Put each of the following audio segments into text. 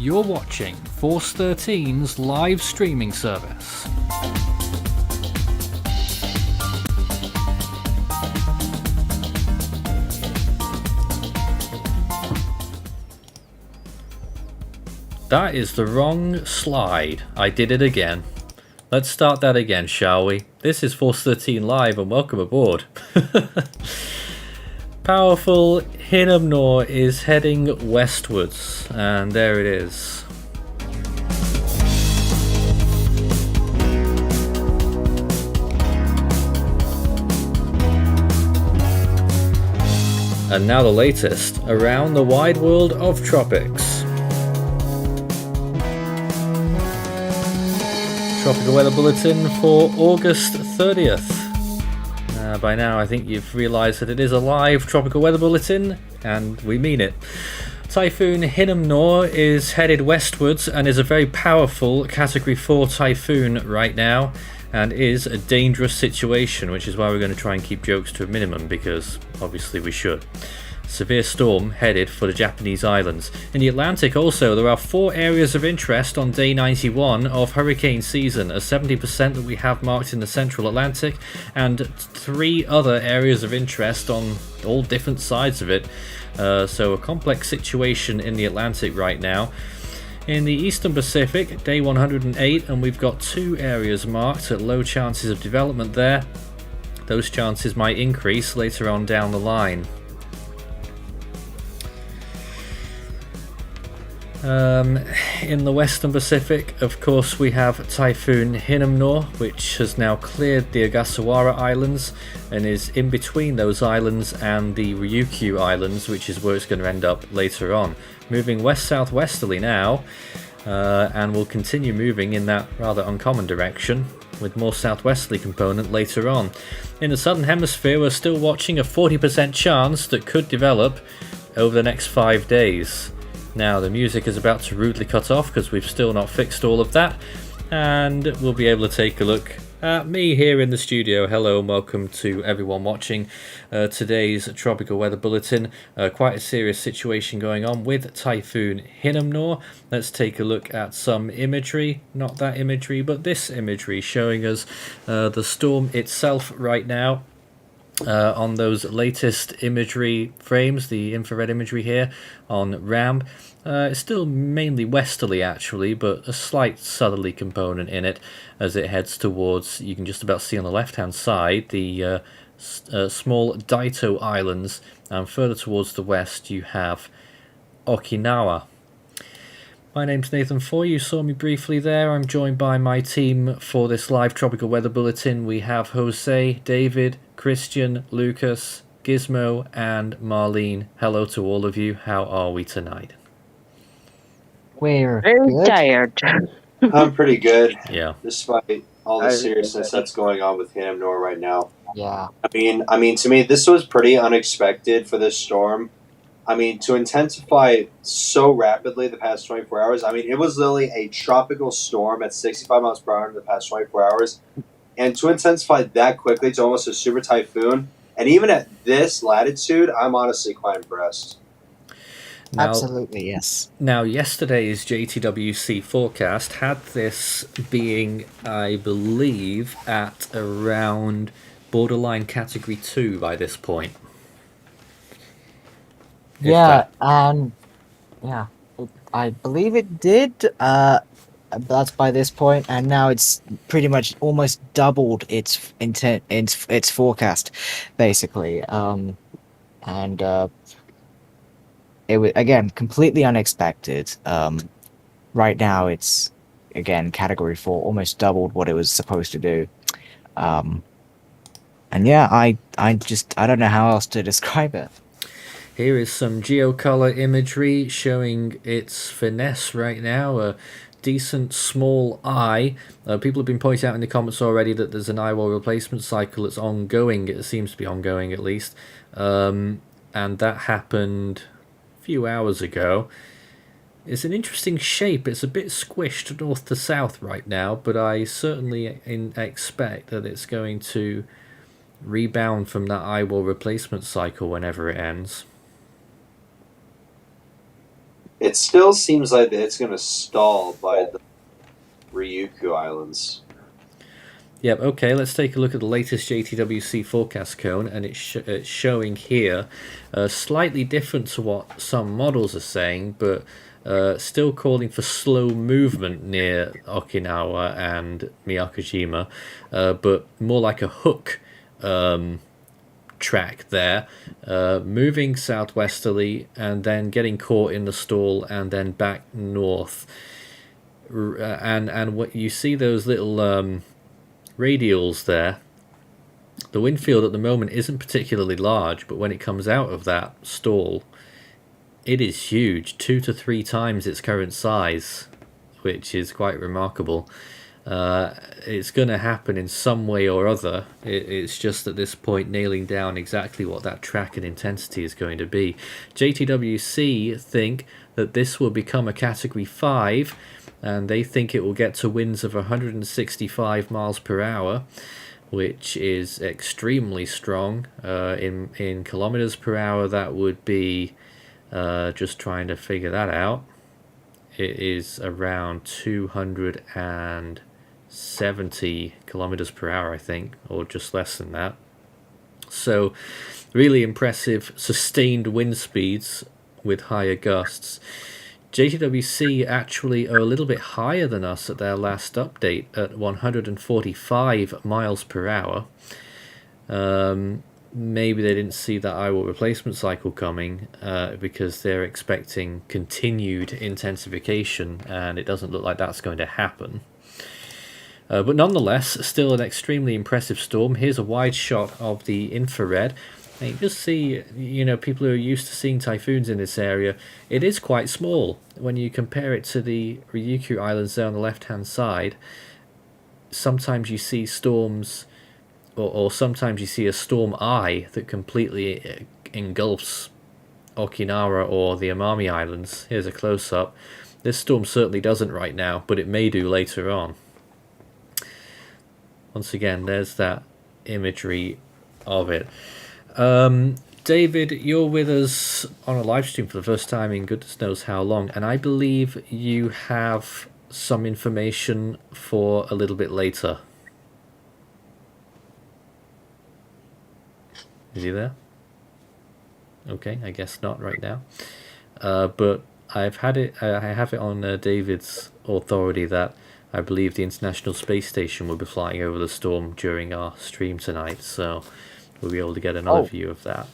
You're watching Force 13's live streaming service. That is the wrong slide. I did it again. Let's start that again, shall we? This is Force 13 Live and welcome aboard. Powerful Hinnamnor is heading westwards, and there it is. And now the latest around the wide world of tropics. Tropical Weather Bulletin for August 30th. By now I think you've realised that it is a live Tropical Weather Bulletin, and we mean it. Typhoon Hinnamnor is headed westwards and is a very powerful Category 4 typhoon right now, and is a dangerous situation, which is why we're going to try and keep jokes to a minimum, because obviously we should. Severe storm headed for the Japanese islands. In the Atlantic also, there are 4 areas of interest on day 91 of hurricane season, a 70% that we have marked in the central Atlantic, and 3 other areas of interest on all different sides of it. So a complex situation in the Atlantic right now. In the Eastern Pacific, day 108, and we've got 2 areas marked at low chances of development there. Those chances might increase later on down the line. In the Western Pacific, of course, we have Typhoon Hinnamnor, which has now cleared the Ogasawara Islands and is in between those islands and the Ryukyu Islands, which is where it's going to end up later on. Moving west-southwesterly now, and will continue moving in that rather uncommon direction, with more southwesterly component later on. In the Southern Hemisphere, we're still watching a 40% chance that could develop over the next 5 days. Now the music is about to rudely cut off because we've still not fixed all of that, and we'll be able to take a look at me here in the studio. Hello and welcome to everyone watching today's Tropical Weather Bulletin. Quite a serious situation going on with Typhoon Hinnamnor. Let's take a look at some imagery, not that imagery but this imagery, showing us the storm itself right now. On those latest imagery frames, the infrared imagery here on RAM, it's still mainly westerly actually, but a slight southerly component in it as it heads towards, you can just about see on the left hand side, the small Daito Islands, and further towards the west you have Okinawa. My name's Nathan Foy, you saw me briefly there. I'm joined by my team for this live Tropical Weather Bulletin. We have Jose, David, Christian, Lucas, Gizmo and Marlene. Hello to all of you. How are we tonight? We're very good. tired. I'm pretty good. Yeah. Despite all the seriousness that's going on with Hinnamnor right now. Yeah. I mean, to me, this was pretty unexpected for this storm. I mean, to intensify so rapidly the past 24 hours, I mean, it was literally a tropical storm at 65 miles per hour in the past 24 hours. And to intensify that quickly to almost a super typhoon, and even at this latitude, I'm honestly quite impressed. Now, absolutely, yes. Now, yesterday's Jtwc forecast had this being, I believe, at around borderline Category 2 by this point. Yeah, I believe it did. That's by this point, and now it's pretty much almost doubled its intent, its forecast, basically. It was again completely unexpected. Right now, it's again Category 4, almost doubled what it was supposed to do. And yeah, I don't know how else to describe it. Here is some geocolor imagery showing its finesse right now, a decent small eye. People have been pointing out in the comments already that there's an eye wall replacement cycle that's ongoing. It seems to be ongoing at least. And that happened a few hours ago. It's an interesting shape. It's a bit squished north to south right now, but I certainly expect that it's going to rebound from that eye wall replacement cycle whenever it ends. It still seems like it's going to stall by the Ryukyu Islands. Yep, okay, let's take a look at the latest JTWC forecast cone, and it's showing here slightly different to what some models are saying, but still calling for slow movement near Okinawa and Miyakojima, but more like a hook track there, moving southwesterly and then getting caught in the stall and then back north. And what you see those little radials there. The wind field at the moment isn't particularly large, but when it comes out of that stall, it is huge, 2 to 3 times its current size, which is quite remarkable. It's going to happen in some way or other. It's just at this point nailing down exactly what that track and intensity is going to be. JTWC think that this will become a Category 5, and they think it will get to winds of 165 miles per hour, which is extremely strong. In kilometers per hour, that would be, just trying to figure that out, it is around 270 kilometers per hour, I think, or just less than that. So really impressive sustained wind speeds with higher gusts. JTWC actually are a little bit higher than us at their last update at 145 miles per hour. Maybe they didn't see that IWAL replacement cycle coming because they're expecting continued intensification, and it doesn't look like that's going to happen. But nonetheless, still an extremely impressive storm. Here's a wide shot of the infrared. And you just see, people who are used to seeing typhoons in this area, it is quite small. When you compare it to the Ryukyu Islands there on the left-hand side, sometimes you see storms, or sometimes you see a storm eye that completely engulfs Okinawa or the Amami Islands. Here's a close-up. This storm certainly doesn't right now, but it may do later on. Once again, there's that imagery of it. David, you're with us on a live stream for the first time in goodness knows how long, and I believe you have some information for a little bit later. Is he there? Okay, I guess not right now. But I have it on David's authority that I believe the International Space Station will be flying over the storm during our stream tonight, so we'll be able to get another view of that.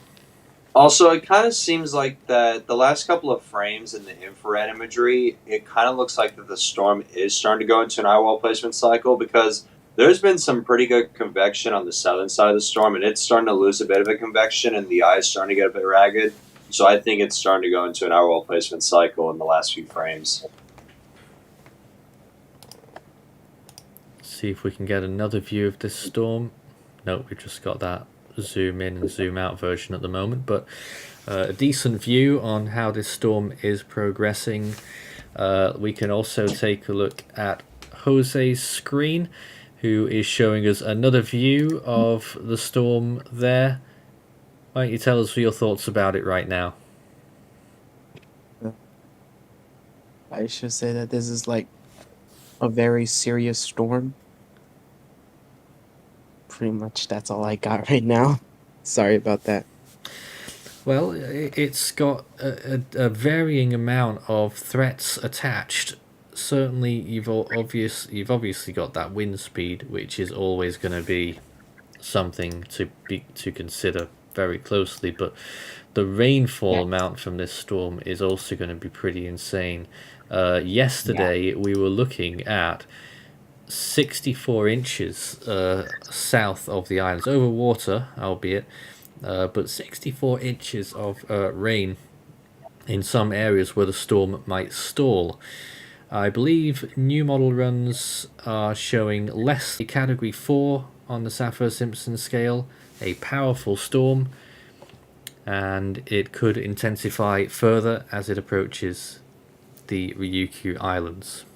Also, it kind of seems like that the last couple of frames in the infrared imagery, it kind of looks like that the storm is starting to go into an eyewall placement cycle, because there's been some pretty good convection on the southern side of the storm, and it's starting to lose a bit of a convection, and the eye is starting to get a bit ragged. So I think it's starting to go into an eyewall placement cycle in the last few frames. See if we can get another view of this storm. Nope, we've just got that zoom in and zoom out version at the moment, but a decent view on how this storm is progressing. We can also take a look at Jose's screen, who is showing us another view of the storm there. Why don't you tell us your thoughts about it right now? I should say that this is like a very serious storm. Pretty much that's all I got right now. Sorry about that. Well, it's got a varying amount of threats attached. Certainly, you've obviously got that wind speed, which is always going to be something to consider very closely. But the rainfall amount from this storm is also going to be pretty insane. Yesterday, we were looking at 64 inches south of the islands, over water, albeit, but 64 inches of rain in some areas where the storm might stall. I believe new model runs are showing less Category 4 on the Saffir-Simpson scale, a powerful storm, and it could intensify further as it approaches the Ryukyu Islands.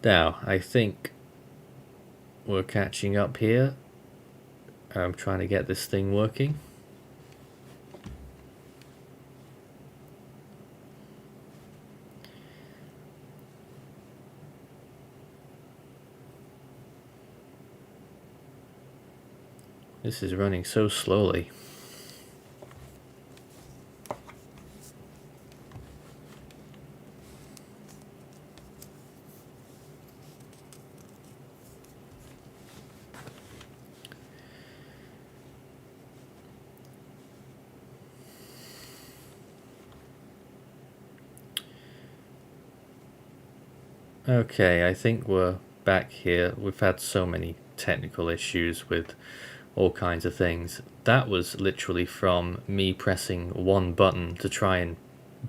Now, I think we're catching up here. I'm trying to get this thing working. This is running so slowly. Okay, I think we're back here. We've had so many technical issues with all kinds of things. That was literally from me pressing one button to try and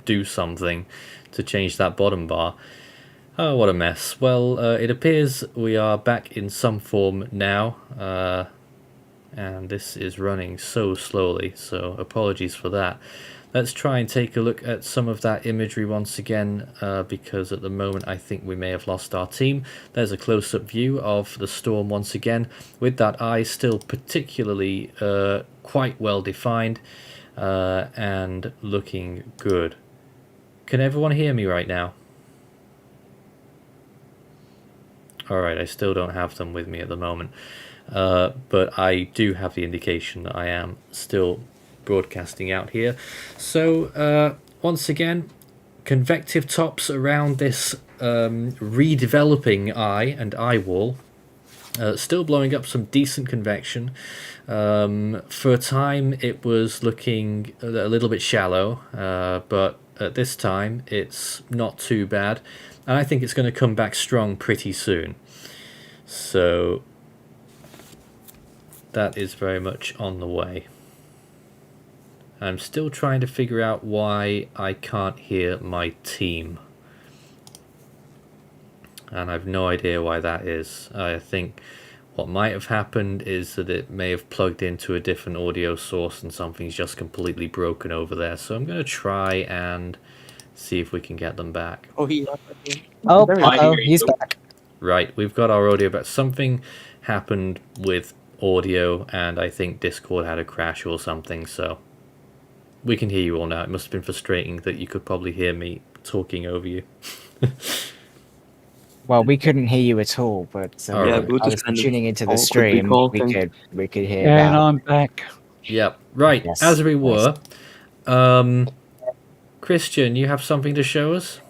do something to change that bottom bar. Oh, what a mess. Well, it appears we are back in some form now, and this is running so slowly, so apologies for that. Let's try and take a look at some of that imagery once again, because at the moment I think we may have lost our team. There's a close-up view of the storm once again, with that eye still particularly quite well defined and looking good. Can everyone hear me right now? Alright, I still don't have them with me at the moment, but I do have the indication that I am still broadcasting out here. So once again, convective tops around this redeveloping eye and eye wall, still blowing up some decent convection. For a time it was looking a little bit shallow, but at this time it's not too bad, and I think it's going to come back strong pretty soon. So that is very much on the way. I'm still trying to figure out why I can't hear my team, and I've no idea why that is. I think what might have happened is that it may have plugged into a different audio source and something's just completely broken over there. So I'm going to try and see if we can get them back. Oh, Oh, There we hello, go. he's back. Right, we've got our audio back. Something happened with audio, and I think Discord had a crash or something, so we can hear you all now. It must have been frustrating that you could probably hear me talking over you. Well, we couldn't hear you at all, but All right. Bluetooth I was kind of tuning into the all quickly stream. talking. We could hear And that. I'm back. Yep, right, Yes, as we were. Christian, you have something to show us?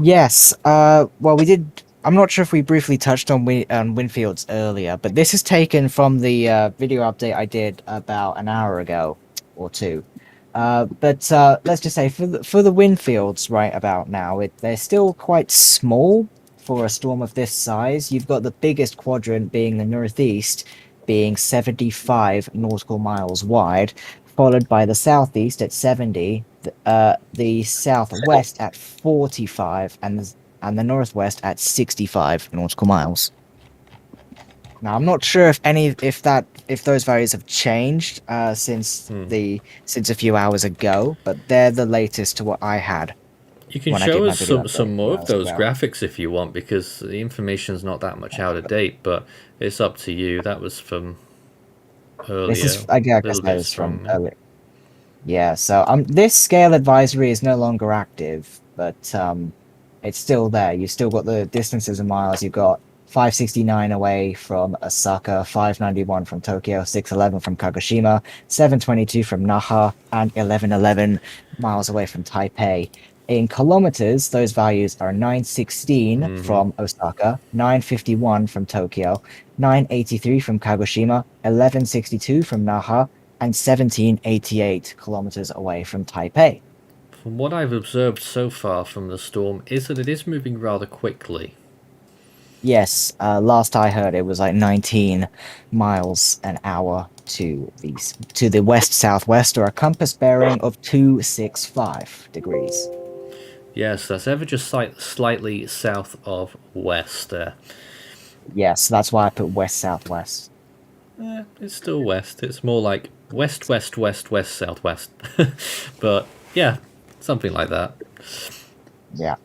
Yes. Well, we did. I'm not sure if we briefly touched on Winfields earlier, but this is taken from the video update I did about an hour ago or two. But let's just say for the Winfields right about now, they're still quite small for a storm of this size. You've got the biggest quadrant being the northeast, being 75 nautical miles wide, followed by the southeast at 70, the southwest at 45, and the northwest at 65 nautical miles. Now, I'm not sure if those values have changed since a few hours ago, but they're the latest to what I had. You can when I show did my us video some update more of as those well. graphics if you want, because the information's not that much out of date, but it's up to you. That was from earlier. This is, I guess, little that bit is from strong, earlier. Yeah, so this scale advisory is no longer active, but it's still there. You've still got the distances in miles. You've got 569 away from Osaka, 591 from Tokyo, 611 from Kagoshima, 722 from Naha, and 1111 miles away from Taipei. In kilometers, those values are 916 from Osaka, 951 from Tokyo, 983 from Kagoshima, 1162 from Naha, and 1788 kilometers away from Taipei. From what I've observed so far from the storm is that it is moving rather quickly. Yes, last I heard it was like 19 miles an hour to the west-southwest, or a compass bearing of 265 degrees. Yes, that's ever just slightly south of west there. Yes, that's why I put west-southwest. It's still west. It's more like west, west, west, west, southwest. But yeah, something like that. Yeah.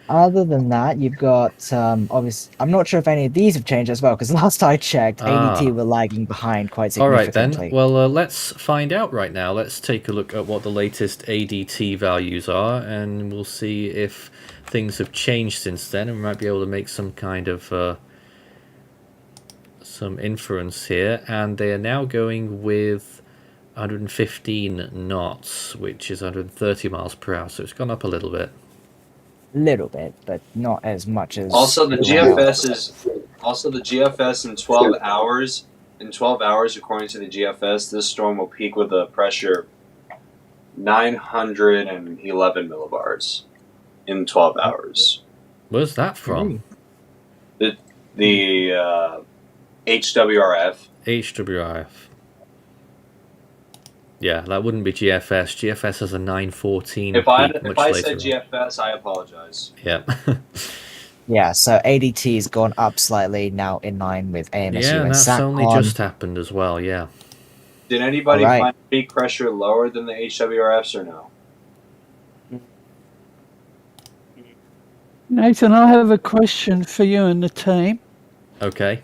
Other than that, you've got obviously. I'm not sure if any of these have changed as well, because last I checked, ADT were lagging behind quite All right significantly. then. Well, let's find out right now. Let's take a look at what the latest ADT values are, and we'll see if things have changed since then, and we might be able to make some kind of some inference here, and they are now going with 115 knots, which is 130 miles per hour, so it's gone up a little bit. Little bit, but not as much as. Also, the everyone else. GFS is also the GFS in 12 hours. In 12 hours, according to the GFS, this storm will peak with a pressure 911 millibars in 12 hours. Where's that from? The HWRF. HWRF. Yeah, that wouldn't be GFS. GFS has a 914 If I peak much said later. GFS, I apologize. Yeah. Yeah, so ADT has gone up slightly, now in line with AMSU Yeah, and and that's SATCOM. only just happened as well, yeah. Did anybody Alright. find peak pressure lower than the HWRFs or no? Nathan, I have a question for you and the team. Okay.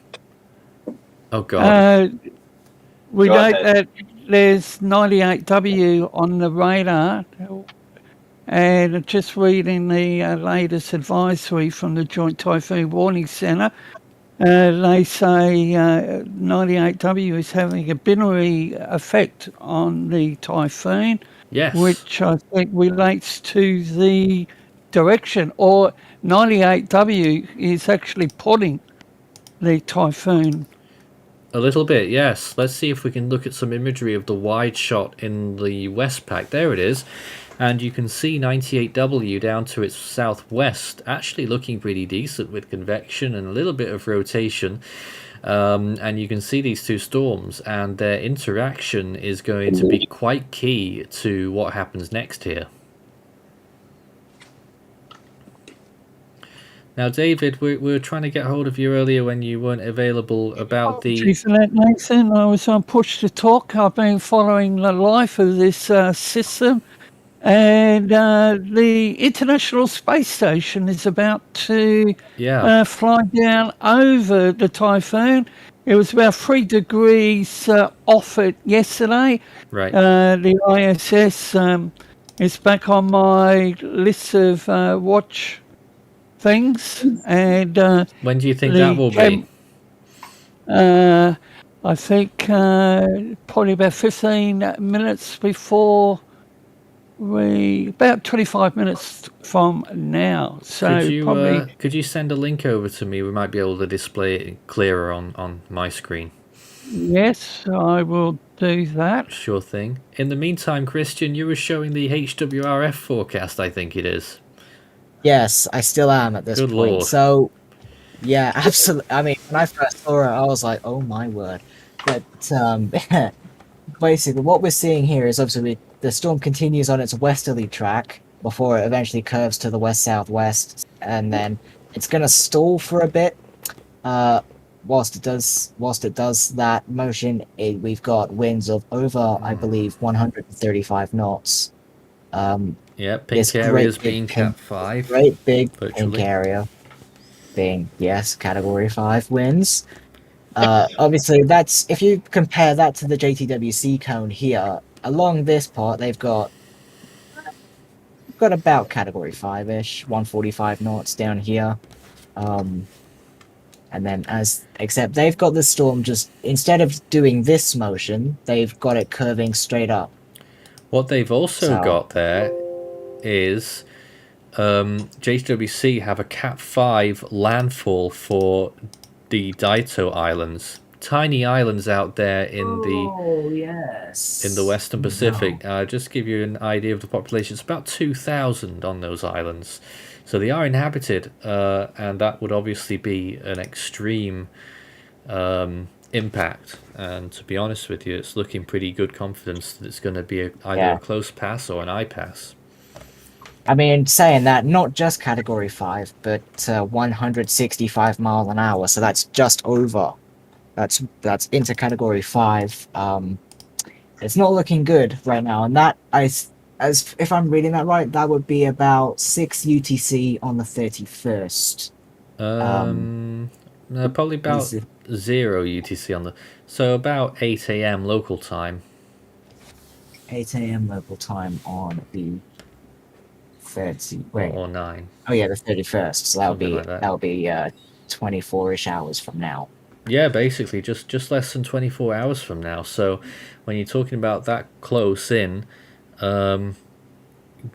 Oh, God. We Go know ahead. that there's 98W on the radar, and just reading the latest advisory from the Joint Typhoon Warning Centre, they say 98W is having a binary effect on the typhoon, Yes. which I think relates to the direction, or 98W is actually putting the typhoon. A little bit, yes. Let's see if we can look at some imagery of the wide shot in the Westpac. There it is. And you can see 98W down to its southwest, actually looking pretty decent with convection and a little bit of rotation. And you can see these two storms, and their interaction is going to be quite key to what happens next here. Now, David, we were trying to get hold of you earlier when you weren't available about the... Apologies for that, Nathan. I was on push to talk. I've been following the life of this system, and the International Space Station is about to fly down over the typhoon. It was about 3 degrees off it yesterday. Right. The ISS is back on my list of watch things, and when do you think that will be? I think probably about 15 minutes before about 25 minutes from now. So could you send a link over to me? We might be able to display it clearer on my screen. Yes, I will do that. Sure thing. In the meantime, Christian, you were showing the HWRF forecast, I think it is. Yes, I still am at this Good point. Lord. So, yeah, absolutely. I mean, when I first saw it, I was like, "Oh my word!" But basically, what we're seeing here is obviously the storm continues on its westerly track before it eventually curves to the west-southwest, and then it's going to stall for a bit. Whilst it does that motion, we've got winds of over, I believe, 135 knots. Yeah, pink area is being Cat 5. Great big virtually. pink area being, yes, Category 5 winds. Obviously, that's if you compare that to the JTWC cone here, along this part, they've got about Category 5-ish, 145 knots down here. And then except they've got the storm just, instead of doing this motion, they've got it curving straight up. What they've also got there is JTWC have a Cat 5 landfall for the Daito Islands. Tiny islands out there in the Western Pacific. Just to give you an idea of the population, it's about 2,000 on those islands. So they are inhabited, and that would obviously be an extreme impact. And to be honest with you, it's looking pretty good confidence that it's going to be either a close pass or an eye pass. I mean, saying that, not just Category 5, but 165 miles an hour, so that's just over. That's into Category 5. It's not looking good right now, and that, as if I'm reading that right, that would be about 6 UTC on the 31st. No, probably about 0 UTC on the... So about 8 AM local time. 8 AM local time on the 30... Wait. Or 9. Oh yeah, the 31st. So that would be like that. that would be 24-ish hours from now. Yeah, basically just less than 24 hours from now. So when you're talking about that close in,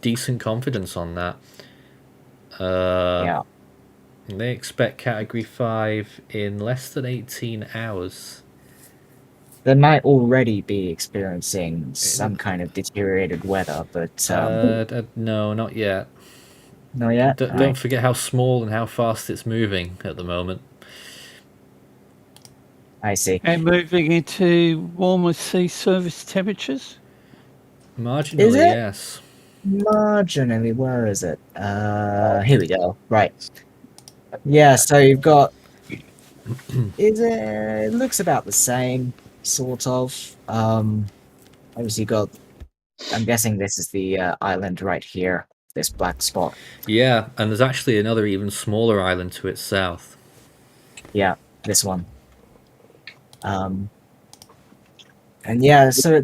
decent confidence on that. Yeah. They expect Category 5 in less than 18 hours. They might already be experiencing some kind of deteriorated weather, but No, not yet. not yet. Don't forget how small and how fast it's moving at the moment. I see. And moving into warmer sea surface temperatures. Marginally, it? yes. Marginally, where is it? Here we go. Right. Yeah, so you've got. It looks about the same, sort of. Obviously, you got. I'm guessing this is the island right here. This black spot. Yeah, and there's actually another even smaller island to its south. Yeah, this one. And yeah, so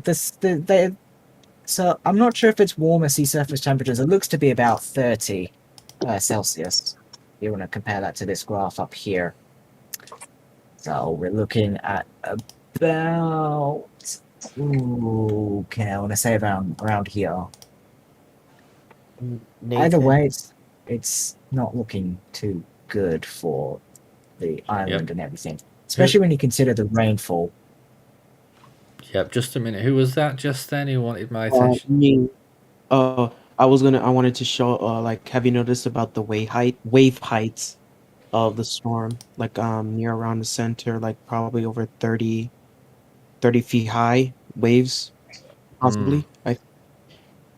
so I'm not sure if it's warmer sea surface temperatures. It looks to be about 30 Celsius. You want to compare that to this graph up here. So we're looking at about, okay, I want to say around here. Either way, it's not looking too good for the island and everything, especially when you consider the rainfall. Yep, just a minute. Who was that just then who wanted my attention? Me. I wanted to show, like, have you noticed about the wave heights of the storm? Like, near around the center, like probably over 30 feet high waves, possibly.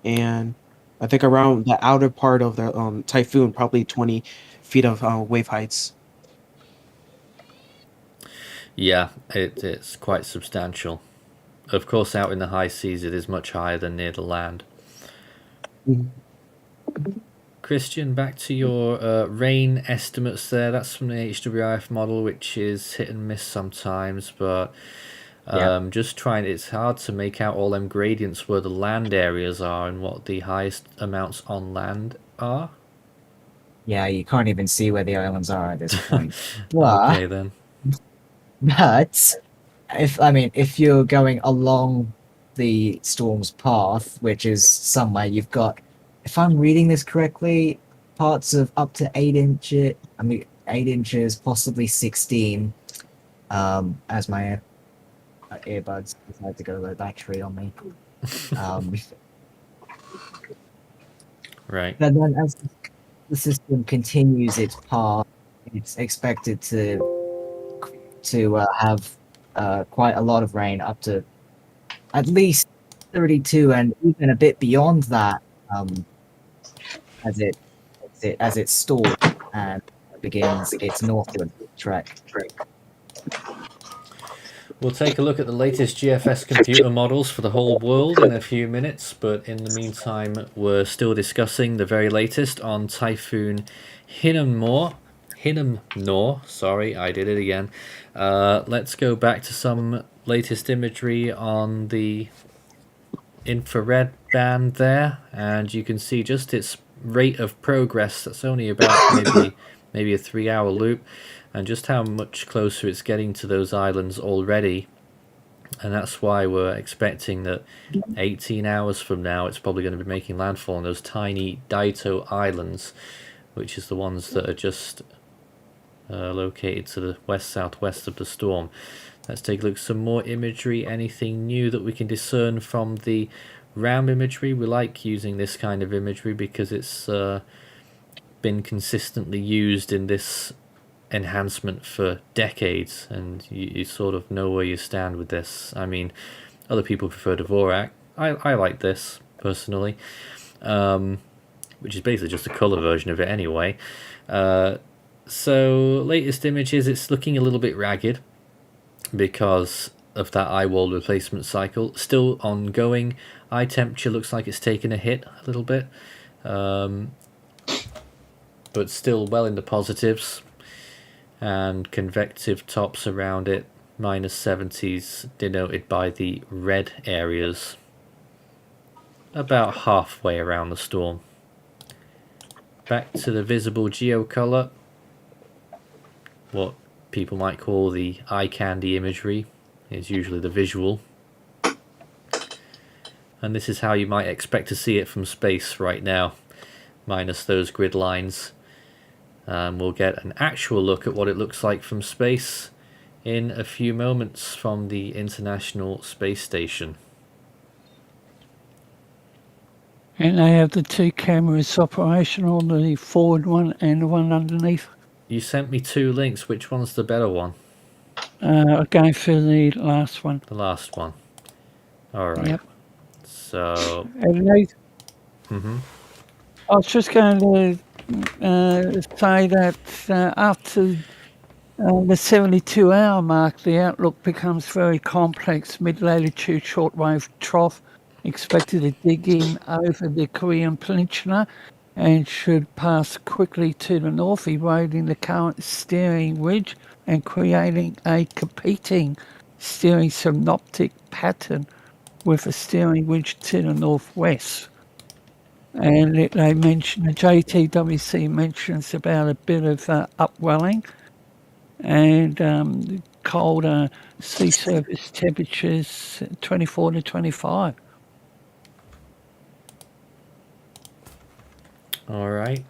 And I think around the outer part of the typhoon, probably 20 feet of wave heights. Yeah, it's quite substantial. Of course, out in the high seas, it is much higher than near the land. Christian, back to your rain estimates there. That's from the HWIF model, which is hit and miss sometimes, but just trying. It's hard to make out all them gradients where the land areas are and what the highest amounts on land are. Yeah, you can't even see where the islands are at this point. Okay, then. But if you're going along the storm's path, which is somewhere you've got, if I'm reading this correctly, parts of up to 8 inches. 8 inches, possibly 16. As my earbuds decide to go low battery on me. Right. But then as the system continues its path, it's expected to have quite a lot of rain, up to at least 32, and even a bit beyond that, as it stalls and begins its northward trek. We'll take a look at the latest GFS computer models for the whole world in a few minutes, but in the meantime, we're still discussing the very latest on Typhoon Hinnamnor. Sorry, I did it again. Let's go back to some latest imagery on the infrared band there, and you can see just its rate of progress. That's only about maybe a 3-hour loop, and just how much closer it's getting to those islands already. And that's why we're expecting that 18 hours from now it's probably going to be making landfall on those tiny Daito Islands, which is the ones that are just located to the west-southwest of the storm. Let's take a look at some more imagery. Anything new that we can discern from the RAM imagery? We like using this kind of imagery because it's been consistently used in this enhancement for decades, and you sort of know where you stand with this. I mean, other people prefer Dvorak. I like this personally, which is basically just a color version of it anyway. So latest images, it's looking a little bit ragged because of that eye wall replacement cycle. Still ongoing. Eye temperature looks like it's taken a hit a little bit, but still well in the positives. And convective tops around it, -70s, denoted by the red areas, about halfway around the storm. Back to the visible geocolor. What people might call the eye candy imagery, is usually the visual. And this is how you might expect to see it from space right now, minus those grid lines. We'll get an actual look at what it looks like from space in a few moments from the International Space Station. And they have the 2 cameras operational, the forward one and the one underneath. You sent me 2 links. Which one's the better one? I'll go for the last one. The last one. Alright. Yep. So... And they, Mhm. I was just going to say that after the 72-hour mark, the outlook becomes very complex. Mid-latitude shortwave trough expected to dig in over the Korean Peninsula and should pass quickly to the north, eroding the current steering ridge and creating a competing steering synoptic pattern with a steering ridge to the northwest. And they mention, the Jtwc mentions about a bit of upwelling and colder sea surface temperatures, 24 to 25. Alright.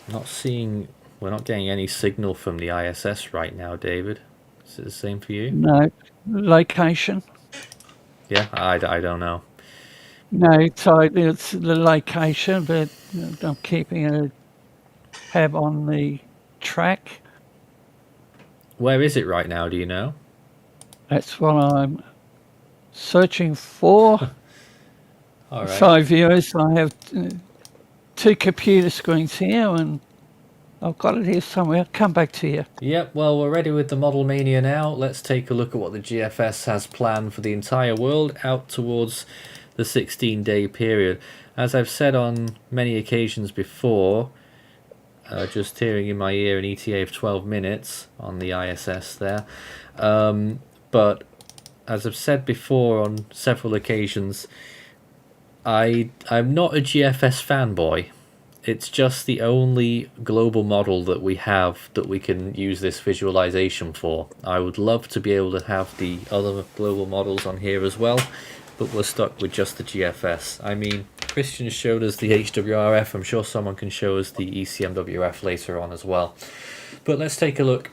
We're not getting any signal from the ISS right now, David. Is it the same for you? No, location. Yeah, I don't know. No, so it's the location, but I'm keeping a tab on the track. Where is it right now, do you know? That's what I'm searching for. Alright. So viewers, I have 2 computer screens here and I've got it here somewhere. Come back to you. Yep, well, we're ready with the Model Mania now. Let's take a look at what the GFS has planned for the entire world out towards the 16-day period. As I've said on many occasions before, just hearing in my ear an ETA of 12 minutes on the ISS there. But as I've said before on several occasions, I'm not a GFS fanboy. It's just the only global model that we have that we can use this visualization for. I would love to be able to have the other global models on here as well, but we're stuck with just the GFS. I mean, Christian showed us the HWRF. I'm sure someone can show us the ECMWF later on as well. But let's take a look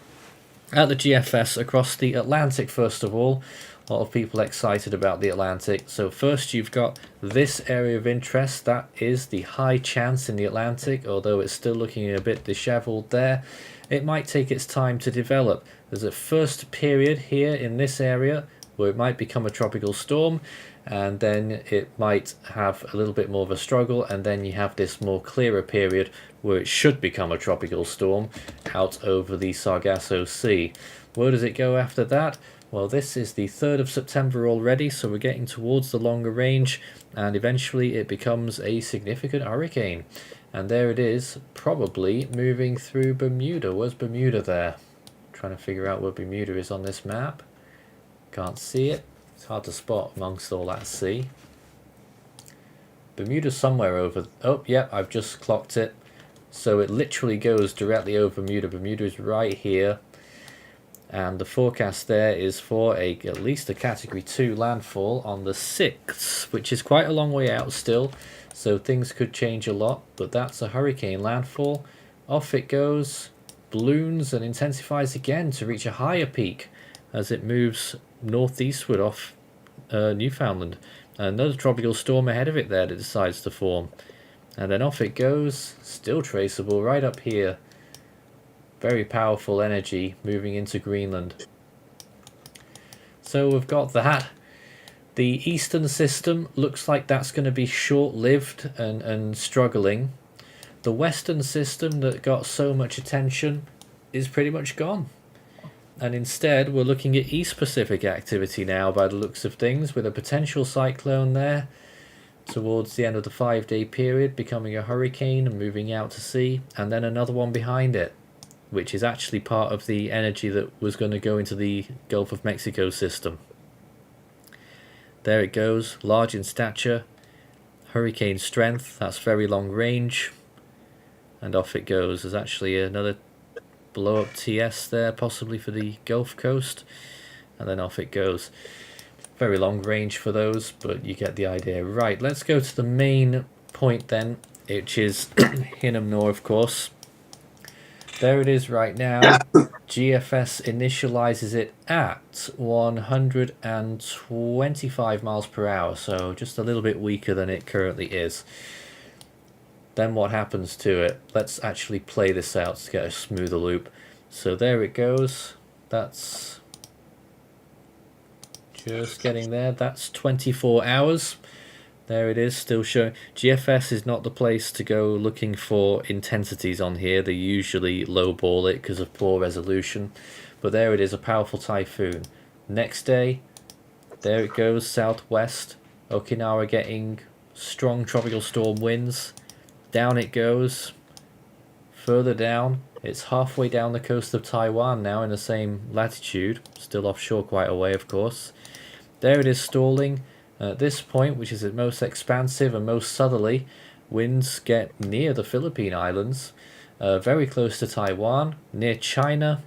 at the GFS across the Atlantic first of all. A lot of people excited about the Atlantic. So first you've got this area of interest. That is the high chance in the Atlantic, although it's still looking a bit disheveled there. It might take its time to develop. There's a first period here in this area where it might become a tropical storm, and then it might have a little bit more of a struggle, and then you have this more clearer period where it should become a tropical storm out over the Sargasso Sea. Where does it go after that? Well, this is the 3rd of September already, so we're getting towards the longer range, and eventually it becomes a significant hurricane. And there it is, probably moving through Bermuda. Where's Bermuda there? Trying to figure out where Bermuda is on this map. Can't see it. It's hard to spot amongst all that sea. Bermuda's somewhere over... Oh, yeah, I've just clocked it. So it literally goes directly over Bermuda. Bermuda is right here. And the forecast there is for at least a Category 2 landfall on the 6th, which is quite a long way out still, so things could change a lot, but that's a hurricane landfall. Off it goes, balloons, and intensifies again to reach a higher peak as it moves northeastward off Newfoundland. Another tropical storm ahead of it there that decides to form. And then off it goes, still traceable right up here. Very powerful energy moving into Greenland. So we've got that. The eastern system looks like that's going to be short-lived and struggling. The western system that got so much attention is pretty much gone. And instead we're looking at East Pacific activity now by the looks of things, with a potential cyclone there towards the end of the 5-day period becoming a hurricane and moving out to sea, and then another one behind it, which is actually part of the energy that was going to go into the Gulf of Mexico system. There it goes, large in stature, hurricane strength, that's very long range, and off it goes. There's actually another blow up TS there, possibly for the Gulf Coast, and then off it goes. Very long range for those, but you get the idea. Right, let's go to the main point then, which is Hinnamnor, of course. There it is right now. GFS initializes it at 125 miles per hour, so just a little bit weaker than it currently is. Then what happens to it? Let's actually play this out to get a smoother loop. So there it goes. That's just getting there. That's 24 hours. There it is, still showing. GFS is not the place to go looking for intensities on here. They usually lowball it because of poor resolution. But there it is, a powerful typhoon. Next day, there it goes, southwest. Okinawa getting strong tropical storm winds. Down it goes. Further down, it's halfway down the coast of Taiwan now in the same latitude. Still offshore quite a way, of course. There it is stalling. At this point, which is its most expansive and most southerly, winds get near the Philippine Islands, very close to Taiwan, near China,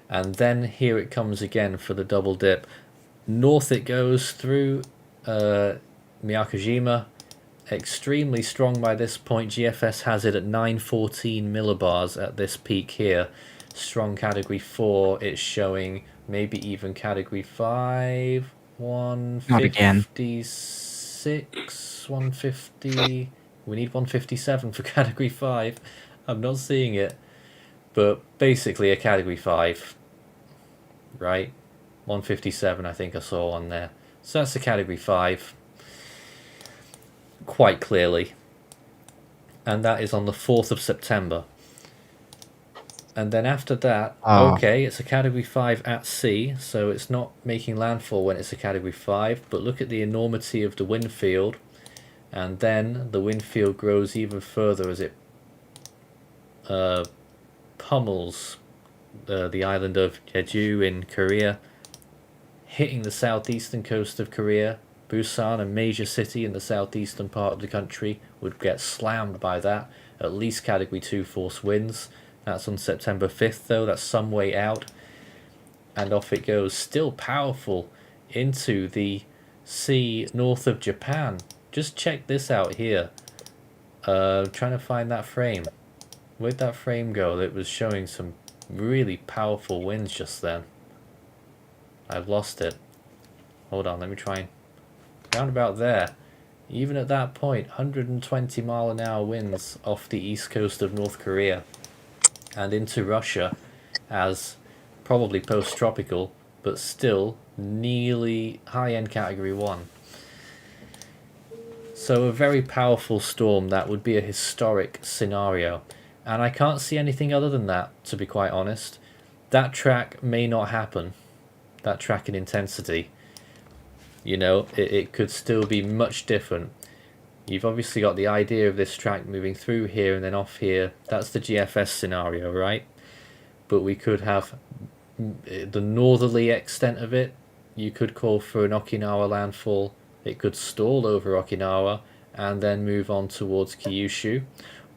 and then here it comes again for the double dip. North it goes through Miyakojima, extremely strong by this point. GFS has it at 914 millibars at this peak here. Strong category 4, it's showing maybe even category 5. 156, 150. We need 157 for category 5. I'm not seeing it, but basically a category 5, right? 157 I think I saw on there. So that's a category 5 quite clearly, and that is on the 4th of September. And then after that, okay, it's a category 5 at sea, so it's not making landfall when it's a category 5, but look at the enormity of the wind field, and then the wind field grows even further as it pummels the island of Jeju in Korea, hitting the southeastern coast of Korea. Busan, a major city in the southeastern part of the country, would get slammed by that, at least category 2 force winds. That's on September 5th though, that's some way out. And off it goes, still powerful, into the sea north of Japan. Just check this out here. Trying to find that frame. Where'd that frame go? It was showing some really powerful winds just then. I've lost it. Hold on, let me try and... Round about there. Even at that point, 120 mile an hour winds off the east coast of North Korea and into Russia as probably post-tropical, but still nearly high-end category 1. So a very powerful storm. That would be a historic scenario, and I can't see anything other than that, to be quite honest. That track may not happen, that track in intensity. You know, it could still be much different. You've obviously got the idea of this track moving through here and then off here. That's the GFS scenario, right? But we could have the northerly extent of it. You could call for an Okinawa landfall. It could stall over Okinawa and then move on towards Kyushu.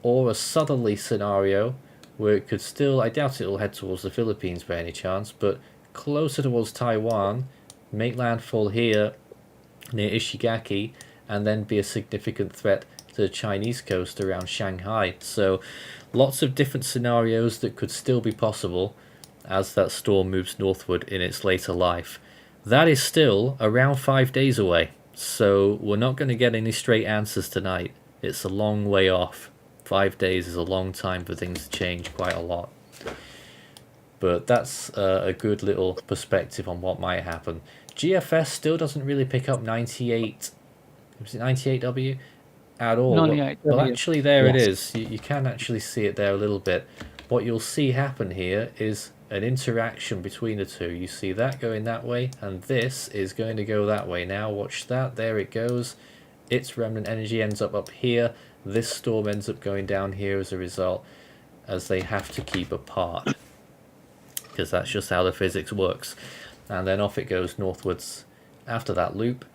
Or a southerly scenario where it could still, I doubt it will head towards the Philippines by any chance, but closer towards Taiwan, make landfall here near Ishigaki, and then be a significant threat to the Chinese coast around Shanghai. So lots of different scenarios that could still be possible as that storm moves northward in its later life. That is still around 5 days away, so we're not going to get any straight answers tonight. It's a long way off. 5 days is a long time for things to change quite a lot. But that's a good little perspective on what might happen. GFS still doesn't really pick up 98, was it 98W at all? 98W. Well, actually there it is. You can actually see it there a little bit. What you'll see happen here is an interaction between the two. You see that going that way, and this is going to go that way. Now watch that, there it goes. Its remnant energy ends up here. This storm ends up going down here as a result, as they have to keep apart, because that's just how the physics works. And then off it goes northwards after that loop.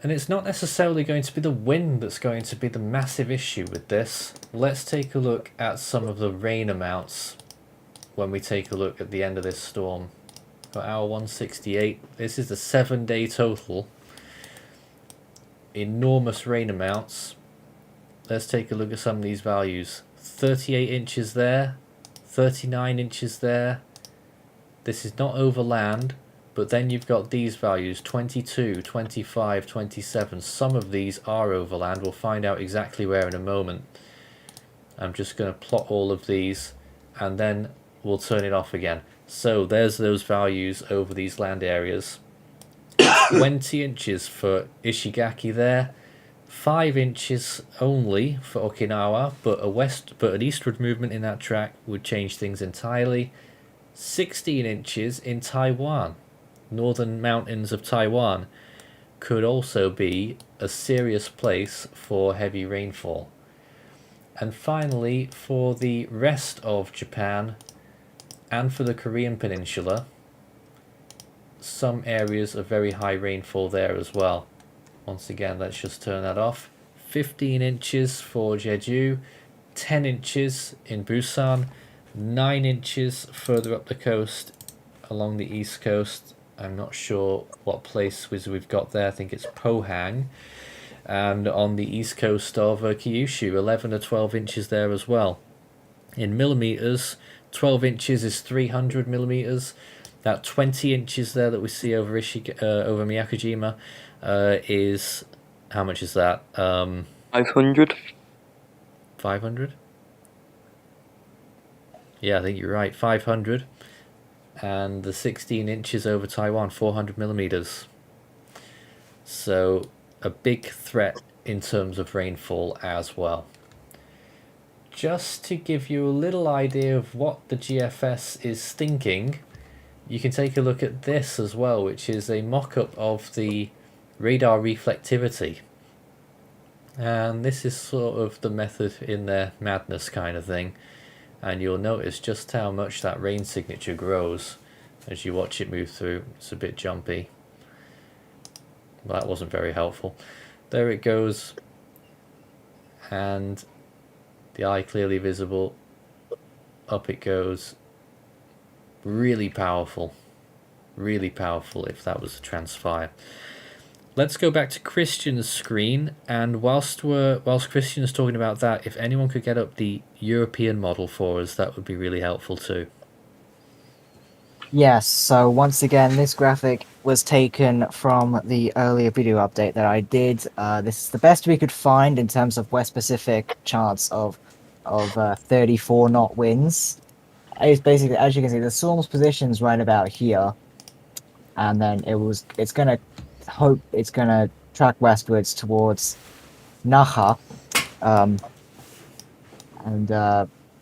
And it's not necessarily going to be the wind that's going to be the massive issue with this. Let's take a look at some of the rain amounts when we take a look at the end of this storm. For hour 168, this is the 7-day total. Enormous rain amounts. Let's take a look at some of these values. 38 inches there, 39 inches there. This is not over land, but then you've got these values, 22, 25, 27. Some of these are over land. We'll find out exactly where in a moment. I'm just going to plot all of these and then we'll turn it off again. So there's those values over these land areas. 20 inches for Ishigaki there. 5 inches only for Okinawa, but an eastward movement in that track would change things entirely. 16 inches in Taiwan. Northern mountains of Taiwan could also be a serious place for heavy rainfall. And finally, for the rest of Japan and for the Korean peninsula, some areas of very high rainfall there as well. Once again, let's just turn that off. 15 inches for Jeju, 10 inches in Busan, 9 inches further up the coast along the east coast. I'm not sure what place we've got there. I think it's Pohang. And on the east coast of Kyushu, 11 to 12 inches there as well. In millimeters, 12 inches is 300 millimeters. That 20 inches there that we see over over Miyakojima is, how much is that? 500. 500? Yeah, I think you're right, 500. And the 16 inches over Taiwan, 400 millimeters. So a big threat in terms of rainfall as well. Just to give you a little idea of what the GFS is thinking, you can take a look at this as well, which is a mock-up of the radar reflectivity. And this is sort of the method in their madness kind of thing. And you'll notice just how much that rain signature grows as you watch it move through. It's a bit jumpy. Well, that wasn't very helpful. There it goes. And the eye clearly visible. Up it goes. Really powerful. Really powerful if that was a transfire. Let's go back to Christian's screen, and whilst Christian's talking about that, if anyone could get up the European model for us, that would be really helpful too. Yes, so once again, this graphic was taken from the earlier video update that I did. This is the best we could find in terms of West Pacific chance of 34 knot winds. It's basically, as you can see, the storm's position's right about here, and then it's gonna track westwards towards Naha, and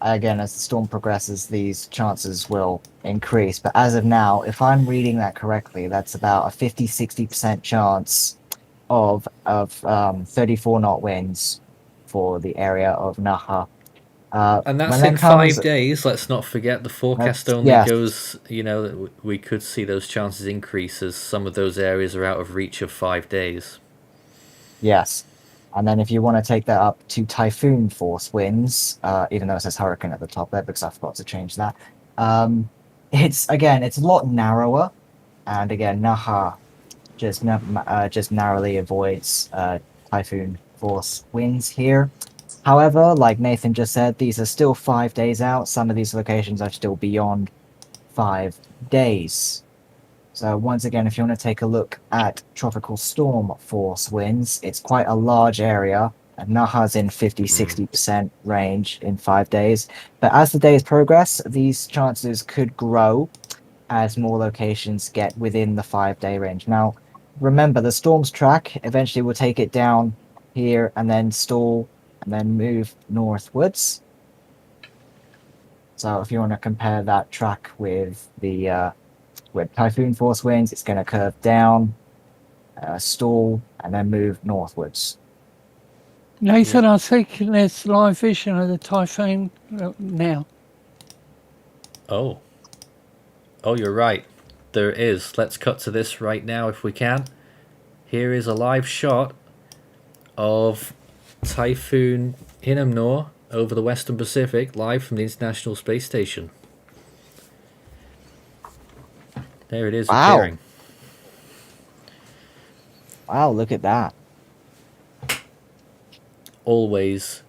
again, as the storm progresses, these chances will increase. But as of now, if I'm reading that correctly, that's about a 50-60% chance of 34 knot winds for the area of Naha. And that's in 5 days. Let's not forget the forecast only goes, that we could see those chances increase as some of those areas are out of reach of 5 days. Yes. And then if you want to take that up to typhoon force winds, even though it says hurricane at the top there because I forgot to change that, it's a lot narrower. And again, Naha just narrowly avoids typhoon force winds here. However, like Nathan just said, these are still 5 days out. Some of these locations are still beyond 5 days. So once again, if you want to take a look at tropical storm force winds, it's quite a large area. And Naha's in 50-60% range in 5 days. But as the days progress, these chances could grow as more locations get within the 5-day range. Now, remember, the storm's track eventually will take it down here and then stall and then move northwards. So if you want to compare that track with the with typhoon force winds, it's going to curve down, stall, and then move northwards. Nathan, I think there's live vision of the typhoon now. Oh, you're right. There is. Let's cut to this right now if we can. Here is a live shot of Typhoon Hinnamnor over the Western Pacific, live from the International Space Station. There it is Wow. appearing. Wow, look at that. Always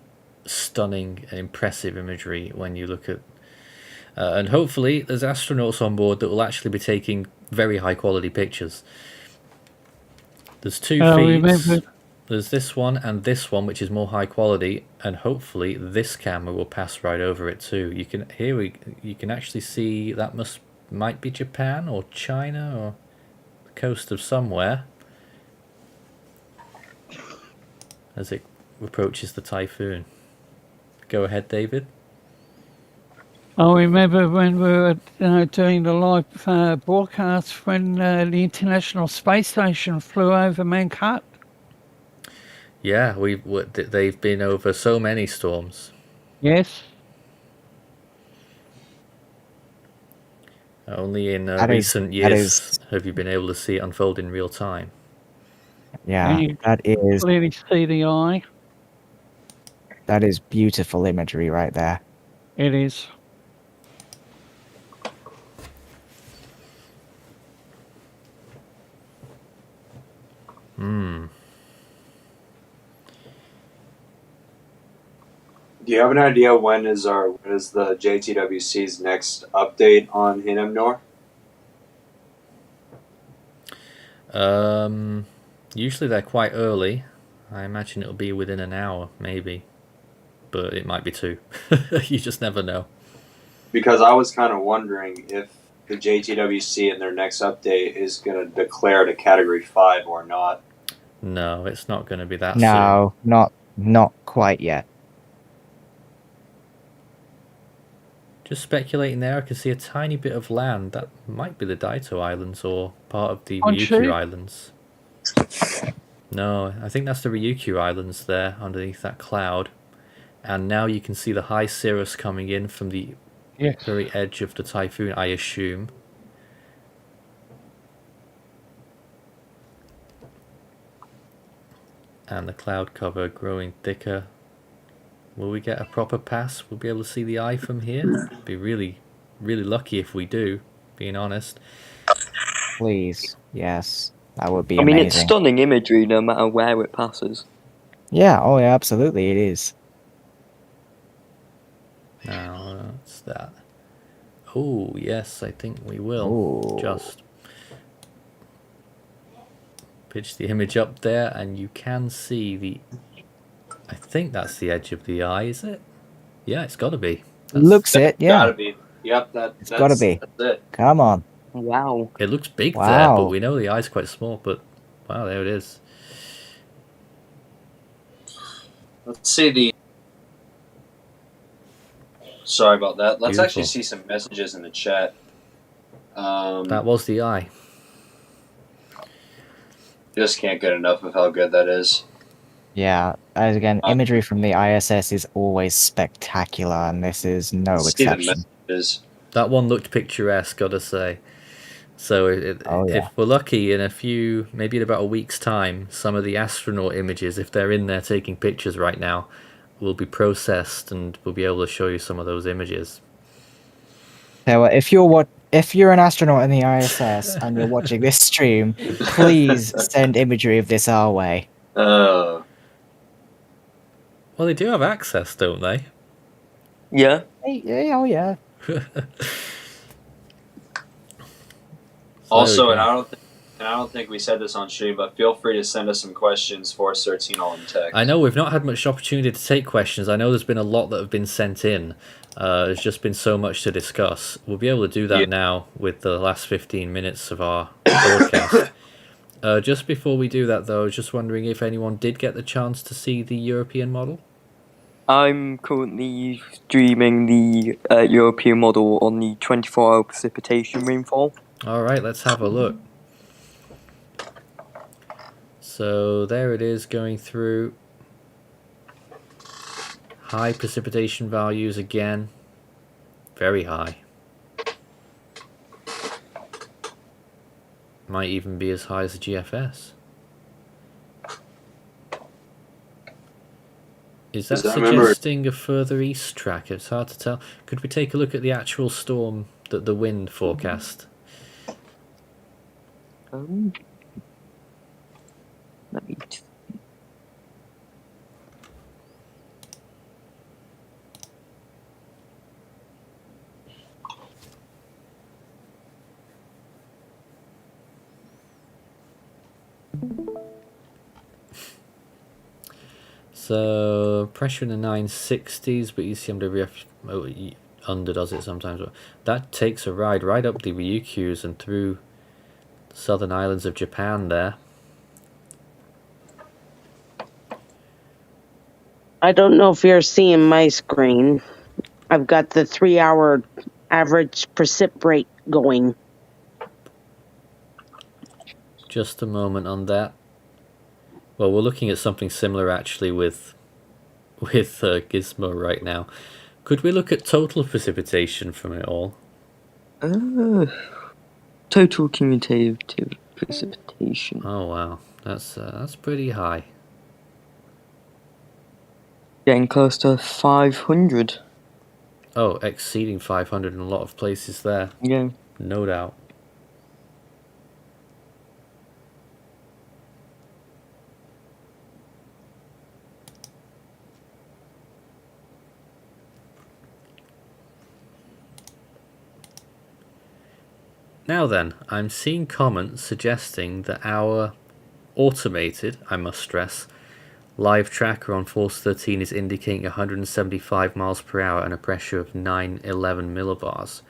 stunning and impressive imagery when you look at... and hopefully there's astronauts on board that will actually be taking very high quality pictures. There's two feeds. Remember, There's this one and this one, which is more high quality, and hopefully this camera will pass right over it too. You can you can actually see that might be Japan or China or the coast of somewhere as it approaches the typhoon. Go ahead, David. I remember when we were doing the live broadcast when the International Space Station flew over Manhattan. Yeah, they've been over so many storms. Yes. Only in That recent is- that years is- have you been able to see it unfold in real time. Yeah, And you that is clearly see the eye. beautiful imagery right there. It is. Do you have an idea when is the JTWC's next update on Hinnamnor? Usually they're quite early. I imagine it'll be within an hour, maybe. But it might be two. You just never know. Because I was kind of wondering if the JTWC in their next update is going to declare it a Category 5 or not. No, it's not going to be that soon. No, not quite yet. Just speculating there, I can see a tiny bit of land. That might be the Daito Islands or part of the Honshu? Ryukyu Islands. No, I think that's the Ryukyu Islands there underneath that cloud. And now you can see the high cirrus coming in from the Yes. very edge of the typhoon, I assume. And the cloud cover growing thicker. Will we get a proper pass? We'll be able to see the eye from here. Be really, really lucky if we do, being honest. Please, yes, that would be I mean, amazing. it's stunning imagery no matter where it passes. Yeah, oh yeah, absolutely, it is. Now, what's that? Oh, yes, I think we will. Ooh. Just pitch the image up there, and you can see the... I think that's the edge of the eye, is it? Yeah, it's got to be. Looks it, yeah. Gotta be. Yep, that's gotta be. That's it. Come on. Wow. It looks big there, Wow. but we know the eye's quite small, but wow, there it is. Let's see the... Sorry about that. Let's Beautiful. actually see some messages in the chat. That was the eye. Just can't get enough of how good that is. Yeah, as again, imagery from the ISS is always spectacular, and this is no See the exception. messages. That one looked picturesque, gotta say. So Oh, yeah. if we're lucky, in maybe in about a week's time, some of the astronaut images, if they're in there taking pictures right now, will be processed, and we'll be able to show you some of those images. So if you're an astronaut in the ISS and you're watching this stream, please send imagery of this our way. Well, they do have access, don't they? Yeah. Hey, oh yeah. Also, Okay. and I don't think we said this on stream, but feel free to send us some questions for Certinol in text. I know we've not had much opportunity to take questions. I know there's been a lot that have been sent in. There's just been so much to discuss. We'll be able to do that Yeah. now with the last 15 minutes of our broadcast. Just before we do that, though, I was just wondering if anyone did get the chance to see the European model. I'm currently streaming the European model on the 24-hour precipitation rainfall. All right, let's have a look. So there it is going through. High precipitation values again. Very high. Might even be as high as the GFS. Is that Because I remember- suggesting a further east track? It's hard to tell. Could we take a look at the actual storm, the wind forecast? Let me. So pressure in the 960s, but ECMWF underdoes it sometimes. That takes a ride right up the Ryukyus and through the southern islands of Japan there. I don't know if you're seeing my screen. I've got the 3-hour average precip rate going. Just a moment on that. Well, we're looking at something similar actually with Gizmo right now. Could we look at total precipitation from it all? Total cumulative precipitation. Oh wow, that's pretty high. Getting close to 500. Oh, exceeding 500 in a lot of places there. Yeah. No doubt. Now then, I'm seeing comments suggesting that our automated, I must stress, live tracker on Force 13 is indicating 175 miles per hour and a pressure of 911 millibars.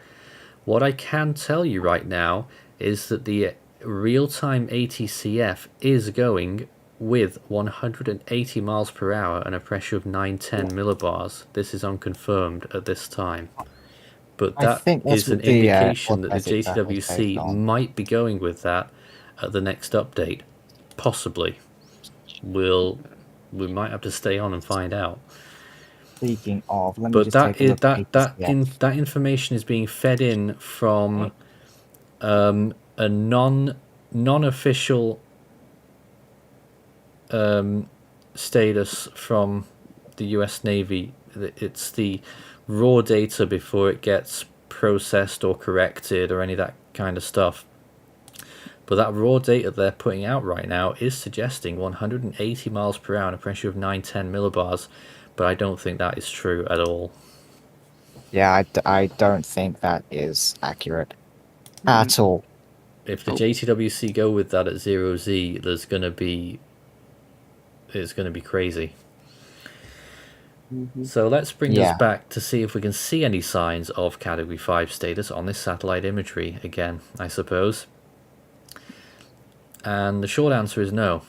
What I can tell you right now is that the real-time ATCF is going with 180 miles per hour and a pressure of 910 millibars. This is unconfirmed at this time. But I that think that's is an what the, indication that the automatic tracker was based JTWC on. might be going with that at the next update. Possibly. We might have to stay on and find out. Speaking of, let me But just that take a is look at that information is being fed in from a non-official status from the US Navy. It's the raw data before it gets processed or corrected or any of that kind of stuff. But that raw data they're putting out right now is suggesting 180 miles per hour and a pressure of 910 millibars, but I don't think that is true at all. Yeah, I don't think that is accurate at all. If the JTWC go with that at 0Z, it's going to be crazy. So let's bring us back to see if we can see any signs of Category 5 status on this satellite imagery again, I suppose. And the short answer is no.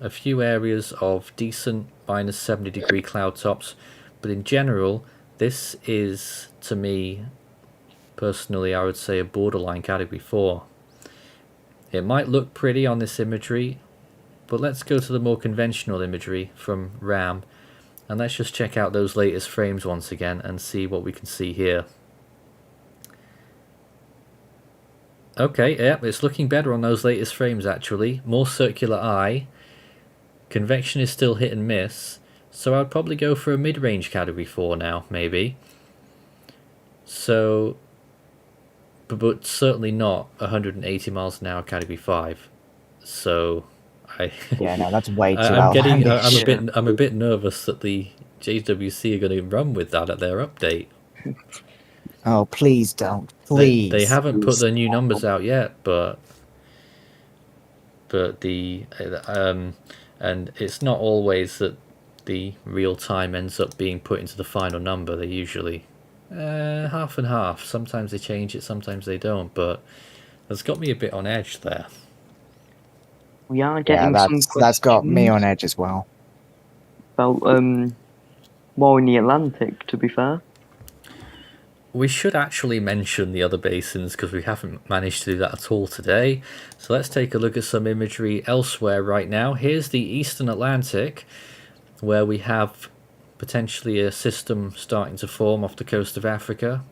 A few areas of decent minus 70 degree cloud tops, but in general, this is, to me, personally, I would say a borderline Category 4. It might look pretty on this imagery, but let's go to the more conventional imagery from RAM, and let's just check out those latest frames once again and see what we can see here. Okay, yeah, it's looking better on those latest frames actually. More circular eye. Convection is still hit and miss, so I'd probably go for a mid-range Category 4 now, maybe. So, but certainly not 180 miles an hour Category 5. So, Yeah, no, that's way too I'm a bit nervous that the JWC are going to run with that at their update. Oh, please don't. Please. They haven't put their new numbers out yet, but the and it's not always that the real time ends up being put into the final number. They usually half and half. Sometimes they change it, sometimes they don't. But it's got me a bit on edge there. We are getting some that's got me on edge as well. About more in the Atlantic, to be fair. We should actually mention the other basins because we haven't managed to do that at all today. So let's take a look at some imagery elsewhere right now. Here's the Eastern Atlantic, where we have potentially a system starting to form off the coast of Africa.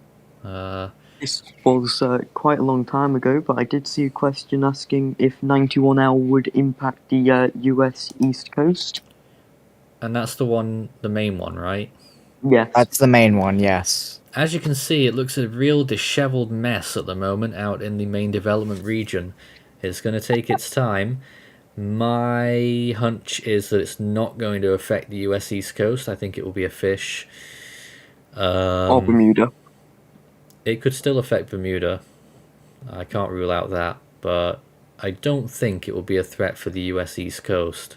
This was quite a long time ago, but I did see a question asking if 91L would impact the US East Coast. And that's the main one, right? Yes. That's the main one, yes. As you can see, it looks a real disheveled mess at the moment out in the main development region. It's going to take its time. My hunch is that it's not going to affect the US East Coast. I think it will be a fish. Or Bermuda. It could still affect Bermuda. I can't rule out that, but I don't think it will be a threat for the US East Coast.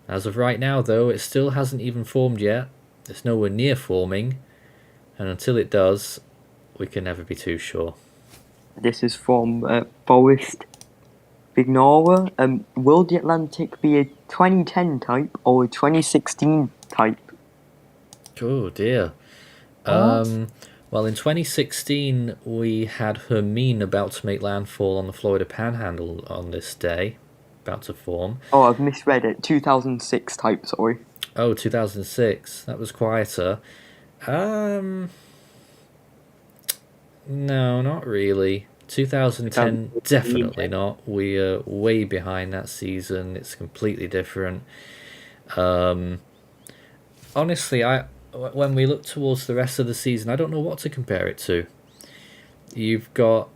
As of right now, though, it still hasn't even formed yet. It's nowhere near forming, and until it does, we can never be too sure. This is from Forest Ignora. Will the Atlantic be a 2010 type or a 2016 type? Oh dear. Well, in 2016, we had Hermine about to make landfall on the Florida Panhandle on this day, about to form. Oh, I've misread it. 2006 type, sorry. Oh, 2006. That was quieter. No, not really. 2010, definitely not. We are way behind that season. It's completely different. Honestly, when we look towards the rest of the season, I don't know what to compare it to. You've got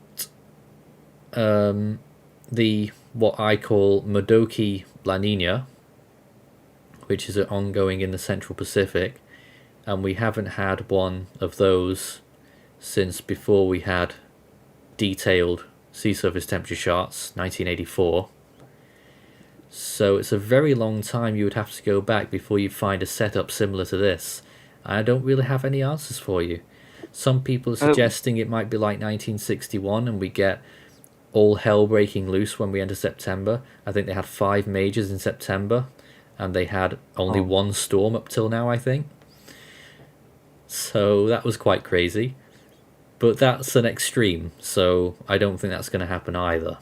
the what I call Modoki La Nina, which is ongoing in the Central Pacific, and we haven't had one of those since before we had detailed sea surface temperature charts, 1984. So it's a very long time you would have to go back before you find a setup similar to this. I don't really have any answers for you. Some people are suggesting it might be like 1961 and we get all hell breaking loose when we enter September. I think they had 5 majors in September and they had only one storm up till now, I think. So that was quite crazy. But that's an extreme, so I don't think that's going to happen either.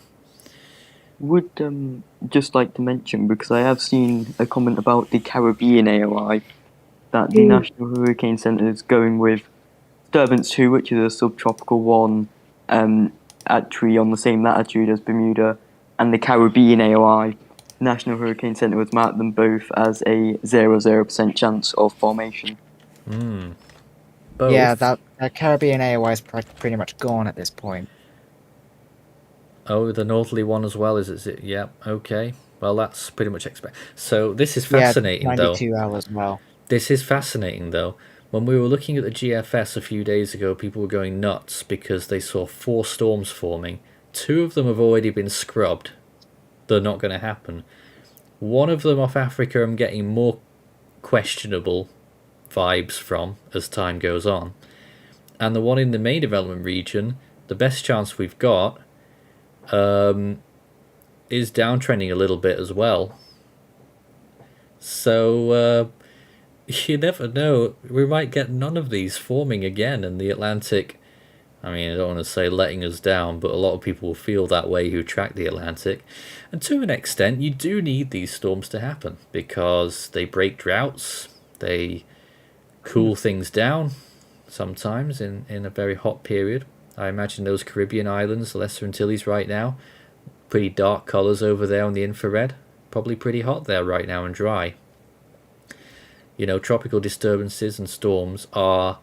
Would just like to mention, because I have seen a comment about the Caribbean AOI, that the National Hurricane Center is going with Disturbance 2, which is a subtropical one, actually on the same latitude as Bermuda, and the Caribbean AOI. National Hurricane Center has marked them both as a 0% chance of formation. Both. Yeah, that Caribbean AOI is pretty much gone at this point. Oh, the northerly one as well, is it? Yeah, okay. Well, that's pretty much expected. So this is fascinating, yeah, though. 92 hours well. This is fascinating, though. When we were looking at the GFS a few days ago, people were going nuts because they saw 4 storms forming. 2 of them have already been scrubbed. They're not going to happen. One of them off Africa I'm getting more questionable vibes from as time goes on. And the one in the main development region, the best chance we've got is downtrending a little bit as well. So you never know. We might get none of these forming again, and the Atlantic, I mean, I don't want to say letting us down, but a lot of people will feel that way who track the Atlantic. And to an extent, you do need these storms to happen because they break droughts, they cool things down sometimes in a very hot period. I imagine those Caribbean islands, the Lesser Antilles right now, pretty dark colours over there on the infrared. Probably pretty hot there right now and dry. You know, tropical disturbances and storms are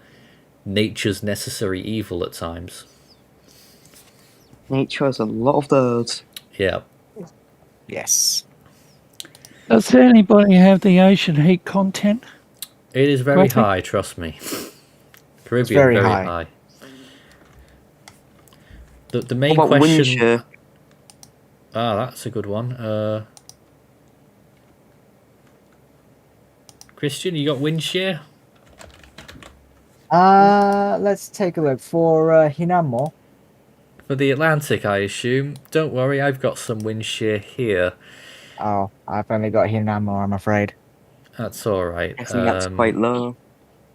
nature's necessary evil at times. Nature has a lot of those. Yeah. Yes. Does anybody have the ocean heat content? It is very Roughly? high, trust me. Caribbean, very very high. high. The main What about question... Windshear? That's a good one. Christian, you got Windshear? Let's take a look for Hinnamnor. For the Atlantic, I assume. Don't worry, I've got some Windshear here. Oh, I've only got Hinnamnor, I'm afraid. That's alright. I think that's quite low.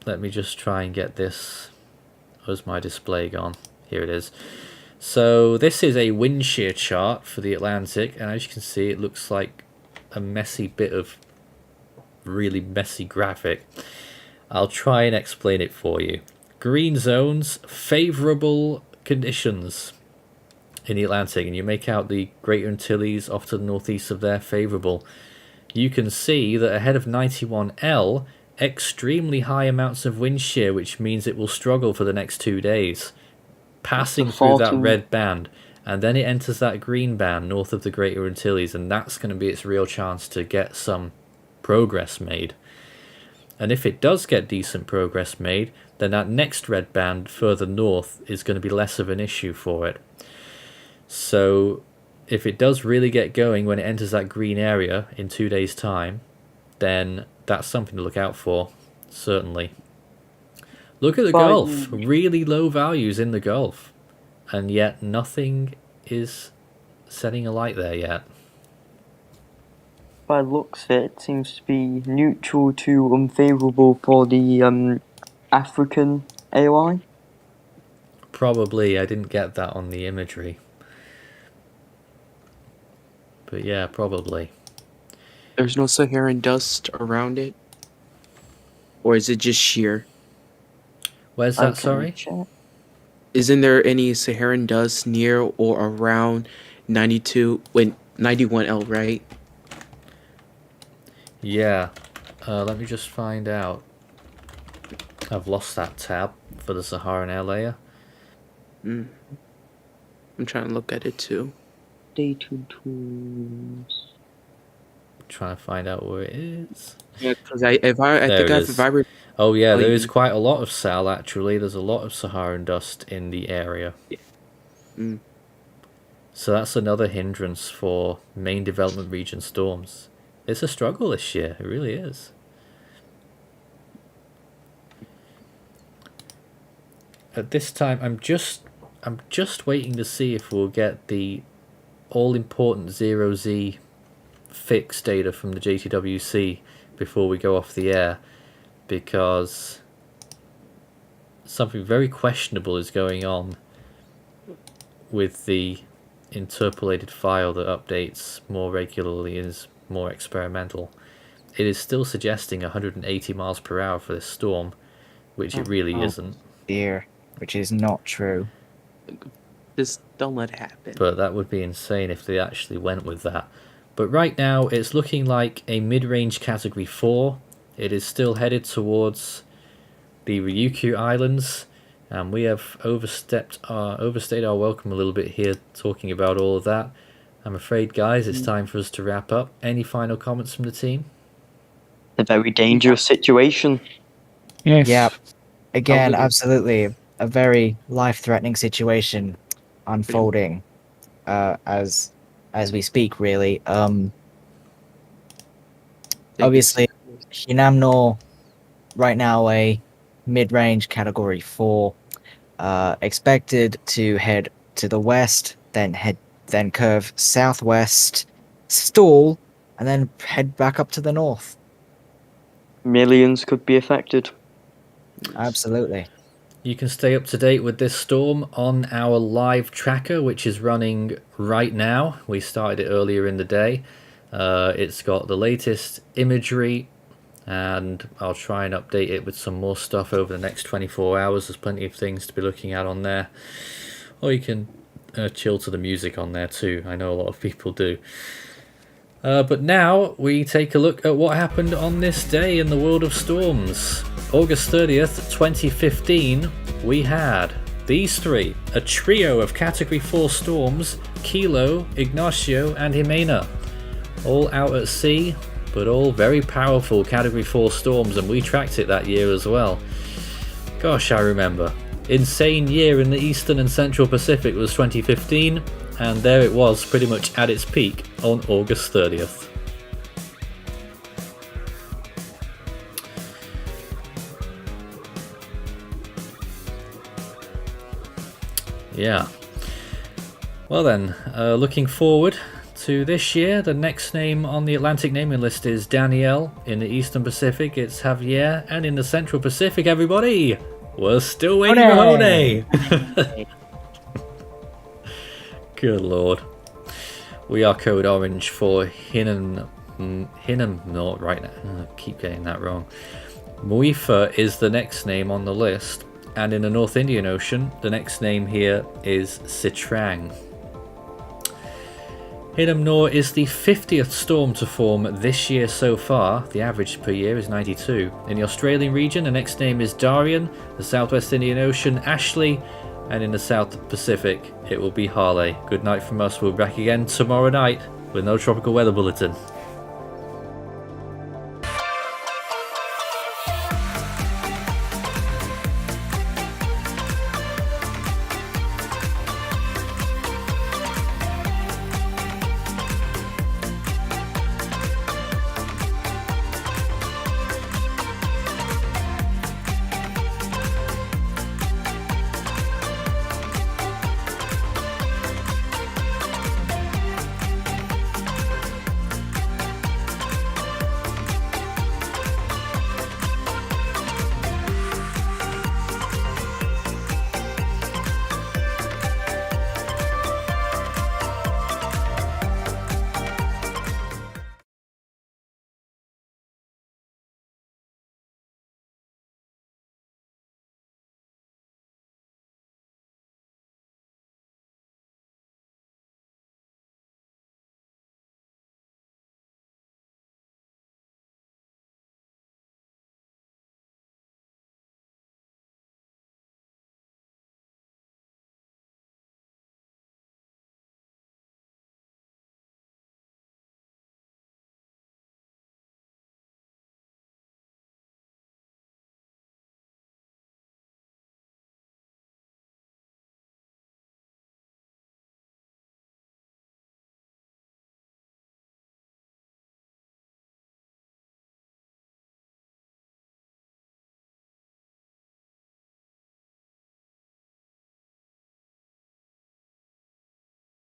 Let me just try and get this. Where's my display gone? Here it is. So this is a Windshear chart for the Atlantic, and as you can see, it looks like a messy bit of really messy graphic. I'll try and explain it for you. Green zones, favourable conditions in the Atlantic, and you make out the Greater Antilles off to the northeast of there, favourable. You can see that ahead of 91L, extremely high amounts of wind shear, which means it will struggle for the next 2 days, passing through that red band. and then it enters that green band north of the Greater Antilles, and that's going to be its real chance to get some progress made. And if it does get decent progress made, then that next red band further north is going to be less of an issue for it. So if it does really get going when it enters that green area in 2 days' time, then that's something to look out for, certainly. Look at the Gulf, really low values in the Gulf, and yet nothing is setting alight there yet. By looks of it, it seems to be neutral to unfavourable for the African AOI. Probably, I didn't get that on the imagery. But yeah, probably. There's no Saharan dust around it? Or is it just sheer? Where's that, sorry? Isn't there any Saharan dust near or around 91L, right? Yeah. Let me just find out. I've lost that tab for the Saharan air layer. I'm trying to look at it too. Daito tools. Trying to find out where it is. Yeah, because I think if I were... Oh yeah, there is quite a lot of Sal actually. There's a lot of Saharan dust in the area. Yeah. So that's another hindrance for main development region storms. It's a struggle this year, it really is. At this time, I'm just waiting to see if we'll get the all-important 0Z fix data from the Jtwc before we go off the air, because something very questionable is going on with the interpolated file that updates more regularly, is more experimental. It is still suggesting 180 miles per hour for this storm, which it really isn't. Dear, which is not true. Just don't let it happen. But that would be insane if they actually went with that. But right now it's looking like a mid-range category 4. It is still headed towards the Ryukyu Islands, and we have overstayed our welcome a little bit here talking about all of that. I'm afraid, guys, it's time for us to wrap up. Any final comments from the team? A very dangerous situation. Yes. Yeah. Again, absolutely a very life-threatening situation unfolding as we speak, really. Obviously, Hinnamnor right now a mid-range category 4, expected to head to the west, then curve southwest, stall, and then head back up to the north. Millions could be affected. Absolutely. You can stay up to date with this storm on our live tracker, which is running right now. We started it earlier in the day. It's got the latest imagery, and I'll try and update it with some more stuff over the next 24 hours. There's plenty of things to be looking at on there. Or you can chill to the music on there too. I know a lot of people do. But now we take a look at what happened on this day in the world of storms. August 30th, 2015, we had these three, a trio of Category 4 storms, Kilo, Ignacio and Jimena, all out at sea, but all very powerful Category 4 storms, and we tracked it that year as well. Gosh, I remember. Insane year in the Eastern and Central Pacific was 2015, and there it was pretty much at its peak on August 30th. Yeah. Well then, looking forward to this year, the next name on the Atlantic naming list is Danielle. In the Eastern Pacific, it's Javier. And in the Central Pacific, everybody, we're still waiting for Hone. Good lord. We are code orange for Hinnamnor right now. I keep getting that wrong. Muifa is the next name on the list. And in the North Indian Ocean, the next name here is Sitrang. Hinnamnor is the 50th storm to form this year so far. The average per year is 92. In the Australian region, the next name is Darian. The Southwest Indian Ocean, Ashley. and in the South Pacific it will be Harley. Good night from us. We'll be back again tomorrow night with no tropical weather bulletin.